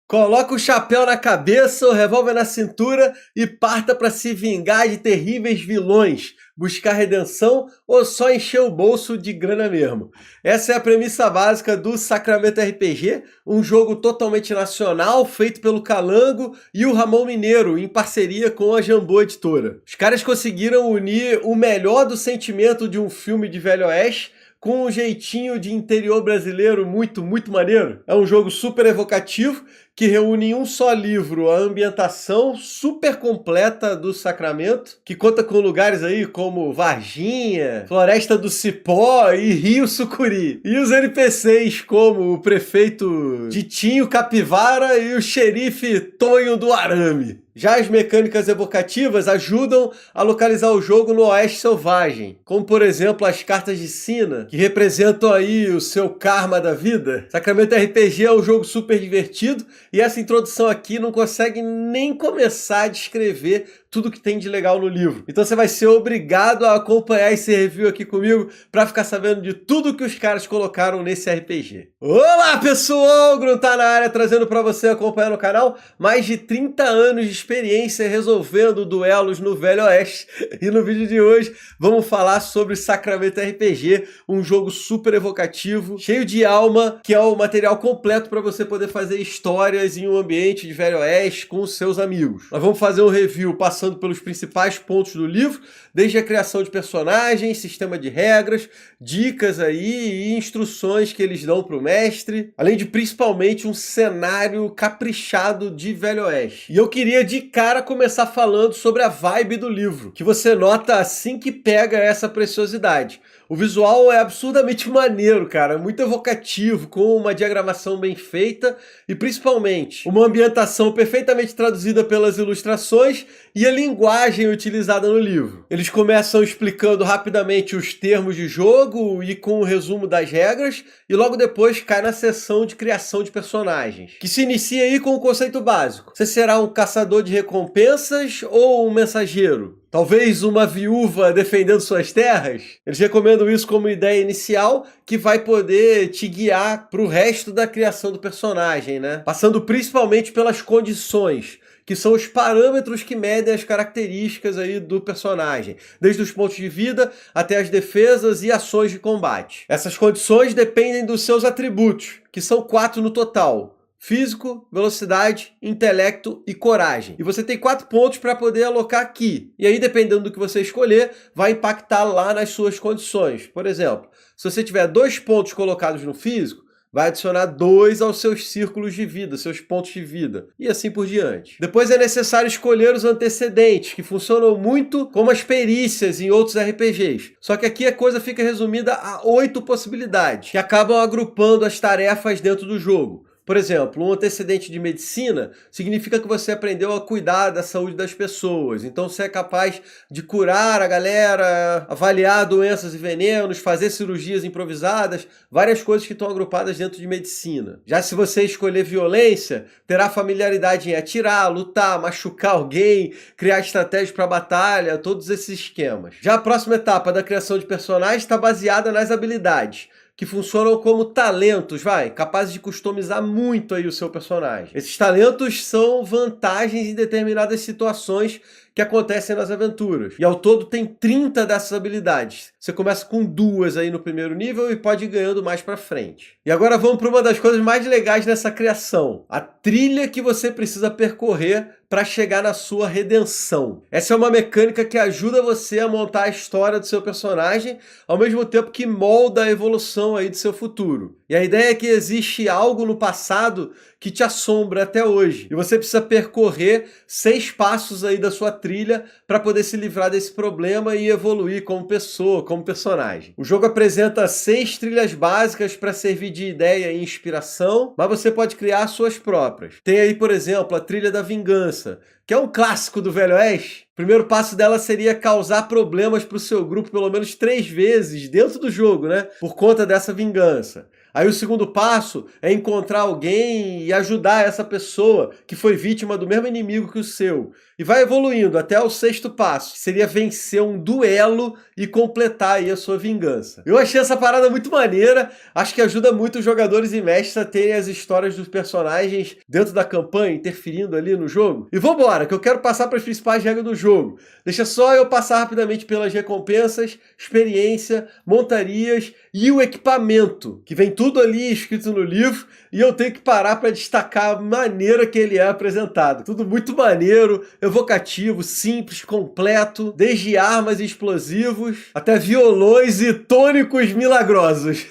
Coloca o chapéu na cabeça, o revólver na cintura e parta para se vingar de terríveis vilões, buscar redenção ou só encher o bolso de grana mesmo. Essa é a premissa básica do Sacramento RPG, um jogo totalmente nacional, feito pelo Calango e o Ramon Mineiro, em parceria com a Jambô Editora. Os caras conseguiram unir o melhor do sentimento de um filme de Velho Oeste com um jeitinho de interior brasileiro muito maneiro. É um jogo super evocativo que reúne em um só livro a ambientação super completa do Sacramento, que conta com lugares aí como Varginha, Floresta do Cipó e Rio Sucuri. E os NPCs como o prefeito Ditinho Capivara e o xerife Tonho do Arame. Já as mecânicas evocativas ajudam a localizar o jogo no Oeste Selvagem, como por exemplo as cartas de sina, que representam aí o seu karma da vida. Sacramento RPG é um jogo super divertido e essa introdução aqui não consegue nem começar a descrever tudo que tem de legal no livro. Então você vai ser obrigado a acompanhar esse review aqui comigo para ficar sabendo de tudo que os caras colocaram nesse RPG. Olá pessoal, Grun tá na área trazendo para você acompanhar no canal mais de 30 anos de experiência resolvendo duelos no Velho Oeste. E no vídeo de hoje vamos falar sobre Sacramento RPG, um jogo super evocativo, cheio de alma, que é o material completo para você poder fazer histórias em um ambiente de Velho Oeste com os seus amigos. Nós vamos fazer um review passando pelos principais pontos do livro, desde a criação de personagens, sistema de regras, dicas aí e instruções que eles dão para o mestre, além de principalmente um cenário caprichado de Velho Oeste. E eu queria de cara começar falando sobre a vibe do livro, que você nota assim que pega essa preciosidade. O visual é absurdamente maneiro, cara, muito evocativo, com uma diagramação bem feita e principalmente uma ambientação perfeitamente traduzida pelas ilustrações e a linguagem utilizada no livro. Eles começam explicando rapidamente os termos de jogo e com um resumo das regras e logo depois cai na seção de criação de personagens, que se inicia aí com o conceito básico. Você será um caçador de recompensas ou um mensageiro? Talvez uma viúva defendendo suas terras? Eles recomendam isso como ideia inicial que vai poder te guiar para o resto da criação do personagem, né? Passando principalmente pelas condições, que são os parâmetros que medem as características aí do personagem, desde os pontos de vida até as defesas e ações de combate. Essas condições dependem dos seus atributos, que são 4 no total: físico, velocidade, intelecto e coragem. E você tem 4 pontos para poder alocar aqui. E aí, dependendo do que você escolher, vai impactar lá nas suas condições. Por exemplo, se você tiver 2 pontos colocados no físico, vai adicionar 2 aos seus círculos de vida, seus pontos de vida, e assim por diante. Depois é necessário escolher os antecedentes, que funcionam muito como as perícias em outros RPGs. Só que aqui a coisa fica resumida a 8 possibilidades, que acabam agrupando as tarefas dentro do jogo. Por exemplo, um antecedente de medicina significa que você aprendeu a cuidar da saúde das pessoas. Então você é capaz de curar a galera, avaliar doenças e venenos, fazer cirurgias improvisadas, várias coisas que estão agrupadas dentro de medicina. Já se você escolher violência, terá familiaridade em atirar, lutar, machucar alguém, criar estratégias para batalha, todos esses esquemas. Já a próxima etapa da criação de personagens está baseada nas habilidades, que funcionam como talentos, capazes de customizar muito aí o seu personagem. Esses talentos são vantagens em determinadas situações que acontecem nas aventuras. E ao todo tem 30 dessas habilidades. Você começa com 2 aí no primeiro nível e pode ir ganhando mais pra frente. E agora vamos para uma das coisas mais legais nessa criação: a trilha que você precisa percorrer para chegar na sua redenção. Essa é uma mecânica que ajuda você a montar a história do seu personagem, ao mesmo tempo que molda a evolução aí do seu futuro. E a ideia é que existe algo no passado que te assombra até hoje. E você precisa percorrer 6 passos aí da sua trilha para poder se livrar desse problema e evoluir como pessoa, como personagem. O jogo apresenta 6 trilhas básicas para servir de ideia e inspiração, mas você pode criar suas próprias. Tem aí, por exemplo, a trilha da vingança, que é um clássico do Velho Oeste. O primeiro passo dela seria causar problemas para o seu grupo pelo menos 3 vezes dentro do jogo, né? Por conta dessa vingança. Aí o segundo passo é encontrar alguém e ajudar essa pessoa que foi vítima do mesmo inimigo que o seu. E vai evoluindo até o sexto passo, que seria vencer um duelo e completar aí a sua vingança. Eu achei essa parada muito maneira, acho que ajuda muito os jogadores e mestres a terem as histórias dos personagens dentro da campanha, interferindo ali no jogo. E vambora, que eu quero passar para as principais regras do jogo. Deixa só eu passar rapidamente pelas recompensas, experiência, montarias e o equipamento, que vem tudo ali escrito no livro, e eu tenho que parar para destacar a maneira que ele é apresentado. Tudo muito maneiro, evocativo, simples, completo, desde armas e explosivos, até violões e tônicos milagrosos.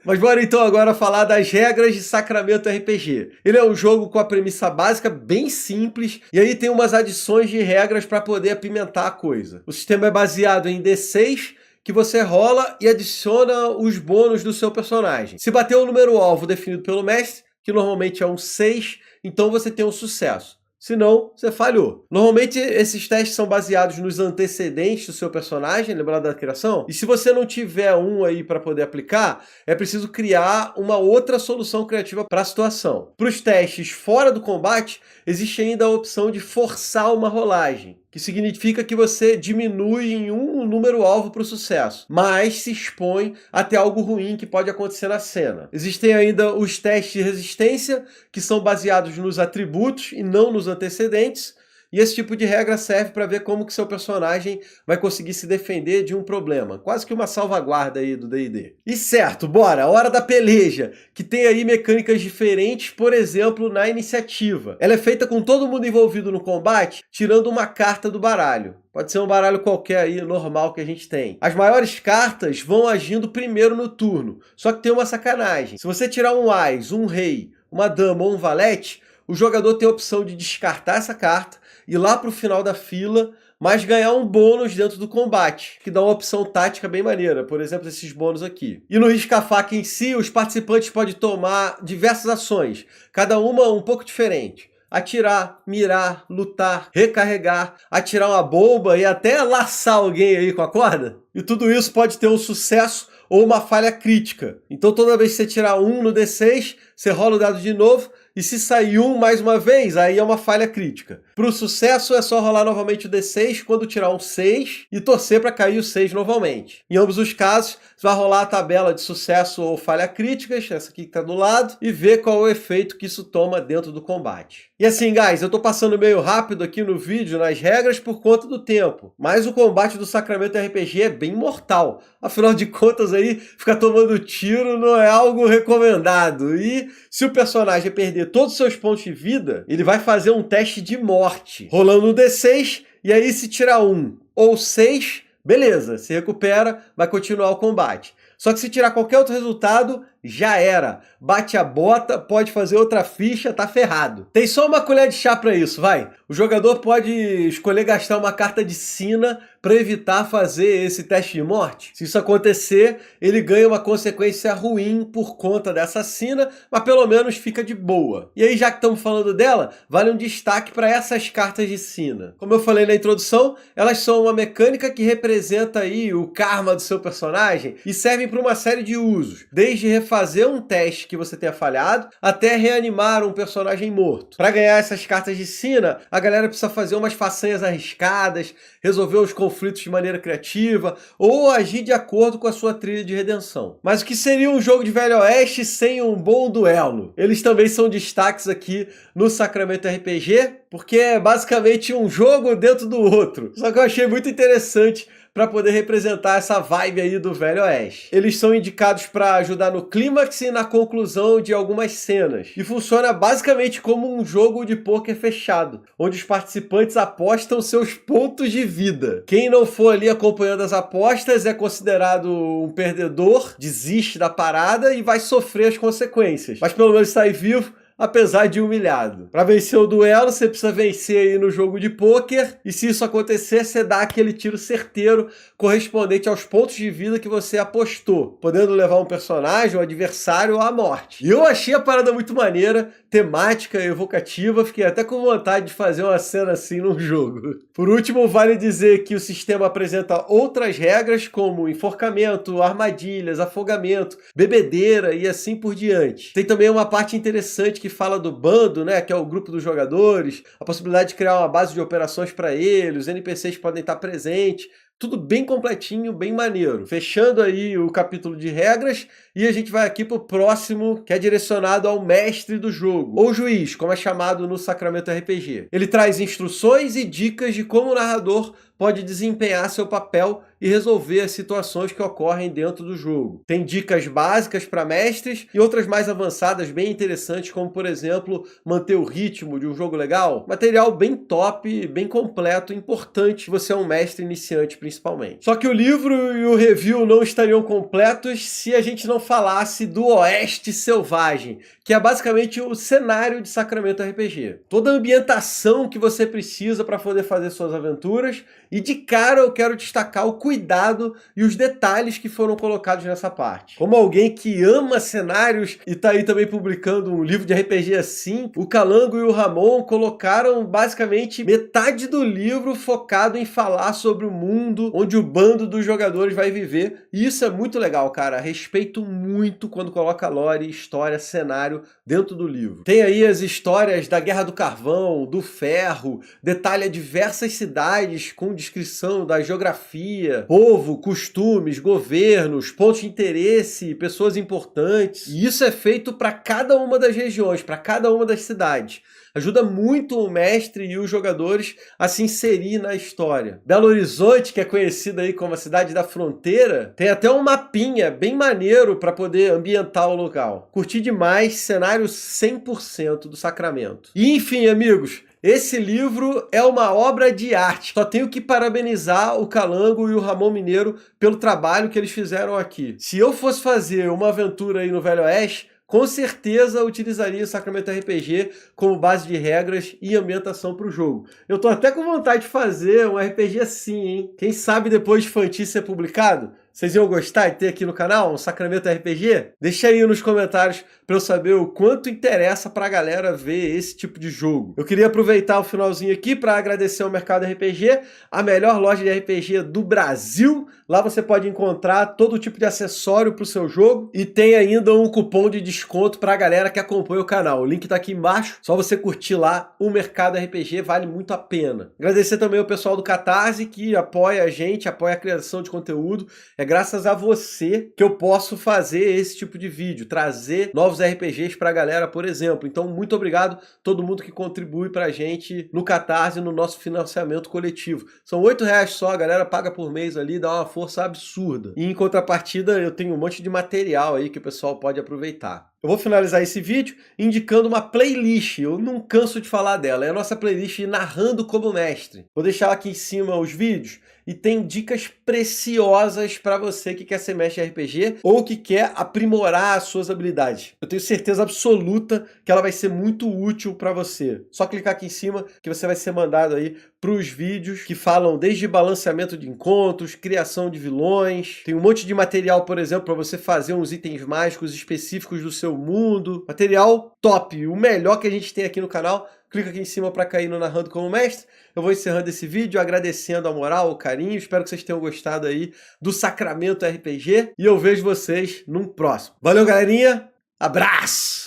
Mas bora então agora falar das regras de Sacramento RPG. Ele é um jogo com a premissa básica bem simples, e aí tem umas adições de regras para poder apimentar a coisa. O sistema é baseado em D6, que você rola e adiciona os bônus do seu personagem. Se bater o número-alvo definido pelo mestre, que normalmente é um 6, então você tem um sucesso. Se não, você falhou. Normalmente esses testes são baseados nos antecedentes do seu personagem, lembrando da criação? E se você não tiver um aí para poder aplicar, é preciso criar uma outra solução criativa para a situação. Para os testes fora do combate, existe ainda a opção de forçar uma rolagem, que significa que você diminui em um número-alvo para o sucesso, mas se expõe até algo ruim que pode acontecer na cena. Existem ainda os testes de resistência, que são baseados nos atributos e não nos antecedentes, e esse tipo de regra serve para ver como que seu personagem vai conseguir se defender de um problema. Quase que uma salvaguarda aí do D&D. E certo, bora! Hora da peleja, que tem aí mecânicas diferentes, por exemplo, na iniciativa. Ela é feita com todo mundo envolvido no combate, tirando uma carta do baralho. Pode ser um baralho qualquer aí, normal, que a gente tem. As maiores cartas vão agindo primeiro no turno, só que tem uma sacanagem. Se você tirar um ás, um rei, uma dama ou um valete, o jogador tem a opção de descartar essa carta, ir lá para o final da fila, mas ganhar um bônus dentro do combate, que dá uma opção tática bem maneira, por exemplo, esses bônus aqui. E no risca-faca em si, os participantes podem tomar diversas ações, cada uma um pouco diferente. Atirar, mirar, lutar, recarregar, atirar uma bomba e até laçar alguém aí com a corda. E tudo isso pode ter um sucesso ou uma falha crítica. Então toda vez que você tirar um no D6, você rola o dado de novo, e se sair um mais uma vez, aí é uma falha crítica. Para o sucesso é só rolar novamente o D6 quando tirar um 6 e torcer para cair o 6 novamente. Em ambos os casos, você vai rolar a tabela de sucesso ou falha críticas, essa aqui que está do lado, e ver qual é o efeito que isso toma dentro do combate. E assim, guys, eu estou passando meio rápido aqui no vídeo nas regras por conta do tempo, mas o combate do Sacramento RPG é bem mortal. Afinal de contas aí, ficar tomando tiro não é algo recomendado. E se o personagem perder todos os seus pontos de vida, ele vai fazer um teste de morte, rolando um D6, e aí se tirar 1 ou 6, beleza, se recupera, vai continuar o combate. Só que se tirar qualquer outro resultado, já era. Bate a bota, pode fazer outra ficha, tá ferrado. Tem só uma colher de chá para isso, vai. O jogador pode escolher gastar uma carta de sina para evitar fazer esse teste de morte. Se isso acontecer, ele ganha uma consequência ruim por conta dessa sina, mas pelo menos fica de boa. E aí, já que estamos falando dela, vale um destaque para essas cartas de sina. Como eu falei na introdução, elas são uma mecânica que representa aí o karma do seu personagem e servem para uma série de usos, desde refazer um teste que você tenha falhado, até reanimar um personagem morto. Para ganhar essas cartas de sina, a galera precisa fazer umas façanhas arriscadas, resolver os conflitos de maneira criativa, ou agir de acordo com a sua trilha de redenção. Mas o que seria um jogo de Velho Oeste sem um bom duelo? Eles também são destaques aqui no Sacramento RPG, porque é basicamente um jogo dentro do outro. Só que eu achei muito interessante para poder representar essa vibe aí do Velho Oeste. Eles são indicados para ajudar no clímax e na conclusão de algumas cenas. E funciona basicamente como um jogo de pôquer fechado, onde os participantes apostam seus pontos de vida. Quem não for ali acompanhando as apostas é considerado um perdedor, desiste da parada e vai sofrer as consequências. Mas pelo menos está aí vivo, apesar de humilhado. Para vencer o duelo, você precisa vencer aí no jogo de pôquer, e se isso acontecer, você dá aquele tiro certeiro correspondente aos pontos de vida que você apostou, podendo levar um personagem, um adversário à morte. E eu achei a parada muito maneira, temática e evocativa, fiquei até com vontade de fazer uma cena assim num jogo. Por último, vale dizer que o sistema apresenta outras regras, como enforcamento, armadilhas, afogamento, bebedeira e assim por diante. Tem também uma parte interessante que fala do bando, né, que é o grupo dos jogadores, a possibilidade de criar uma base de operações para eles, os NPCs podem estar presentes, tudo bem completinho, bem maneiro. Fechando aí o capítulo de regras, e a gente vai aqui pro próximo, que é direcionado ao mestre do jogo, ou juiz, como é chamado no Sacramento RPG. Ele traz instruções e dicas de como o narrador pode desempenhar seu papel e resolver as situações que ocorrem dentro do jogo. Tem dicas básicas para mestres e outras mais avançadas, bem interessantes, como por exemplo, manter o ritmo de um jogo legal. Material bem top, bem completo, importante se você é um mestre iniciante principalmente. Só que o livro e o review não estariam completos se a gente não falasse do Oeste Selvagem, que é basicamente o cenário de Sacramento RPG. Toda a ambientação que você precisa para poder fazer suas aventuras. E de cara eu quero destacar o cuidado e os detalhes que foram colocados nessa parte. Como alguém que ama cenários e tá aí também publicando um livro de RPG assim, o Calango e o Ramon colocaram basicamente metade do livro focado em falar sobre o mundo onde o bando dos jogadores vai viver. E isso é muito legal, cara. Respeito muito quando coloca lore, história, cenário dentro do livro. Tem aí as histórias da Guerra do Carvão, do Ferro, detalha diversas cidades com descrição da geografia, povo, costumes, governos, pontos de interesse, pessoas importantes. E isso é feito para cada uma das regiões, para cada uma das cidades. Ajuda muito o mestre e os jogadores a se inserir na história. Belo Horizonte, que é conhecida aí como a cidade da fronteira, tem até um mapinha bem maneiro para poder ambientar o local. Curti demais, cenário 100% do Sacramento. E enfim, amigos, esse livro é uma obra de arte. Só tenho que parabenizar o Calango e o Ramon Mineiro pelo trabalho que eles fizeram aqui. Se eu fosse fazer uma aventura aí no Velho Oeste, com certeza utilizaria o Sacramento RPG como base de regras e ambientação para o jogo. Eu tô até com vontade de fazer um RPG assim, hein? Quem sabe depois de Fanti ser publicado? Vocês iam gostar de ter aqui no canal um Sacramento RPG? Deixa aí nos comentários para eu saber o quanto interessa para a galera ver esse tipo de jogo. Eu queria aproveitar o finalzinho aqui para agradecer ao Mercado RPG, a melhor loja de RPG do Brasil. Lá você pode encontrar todo tipo de acessório para o seu jogo e tem ainda um cupom de desconto para a galera que acompanha o canal. O link está aqui embaixo, só você curtir lá o Mercado RPG, vale muito a pena. Agradecer também ao pessoal do Catarse que apoia a gente, apoia a criação de conteúdo. É graças a você que eu posso fazer esse tipo de vídeo, trazer novos RPGs pra galera, por exemplo. Então, muito obrigado a todo mundo que contribui pra gente no Catarse, no nosso financiamento coletivo. São R$8 só, a galera paga por mês ali, dá uma força absurda. E em contrapartida, eu tenho um monte de material aí que o pessoal pode aproveitar. Eu vou finalizar esse vídeo indicando uma playlist, eu não canso de falar dela, é a nossa playlist Narrando como Mestre. Vou deixar aqui em cima os vídeos e tem dicas preciosas para você que quer ser mestre de RPG ou que quer aprimorar as suas habilidades. Eu tenho certeza absoluta que ela vai ser muito útil para você. Só clicar aqui em cima que você vai ser mandado aí para os vídeos que falam desde balanceamento de encontros, criação de vilões. Tem um monte de material, por exemplo, para você fazer uns itens mágicos específicos do seu mundo. Material top, o melhor que a gente tem aqui no canal. Clica aqui em cima para cair no Narrando como Mestre. Eu vou encerrando esse vídeo agradecendo a moral, o carinho. Espero que vocês tenham gostado aí do Sacramento RPG. E eu vejo vocês num próximo. Valeu, galerinha. Abraço!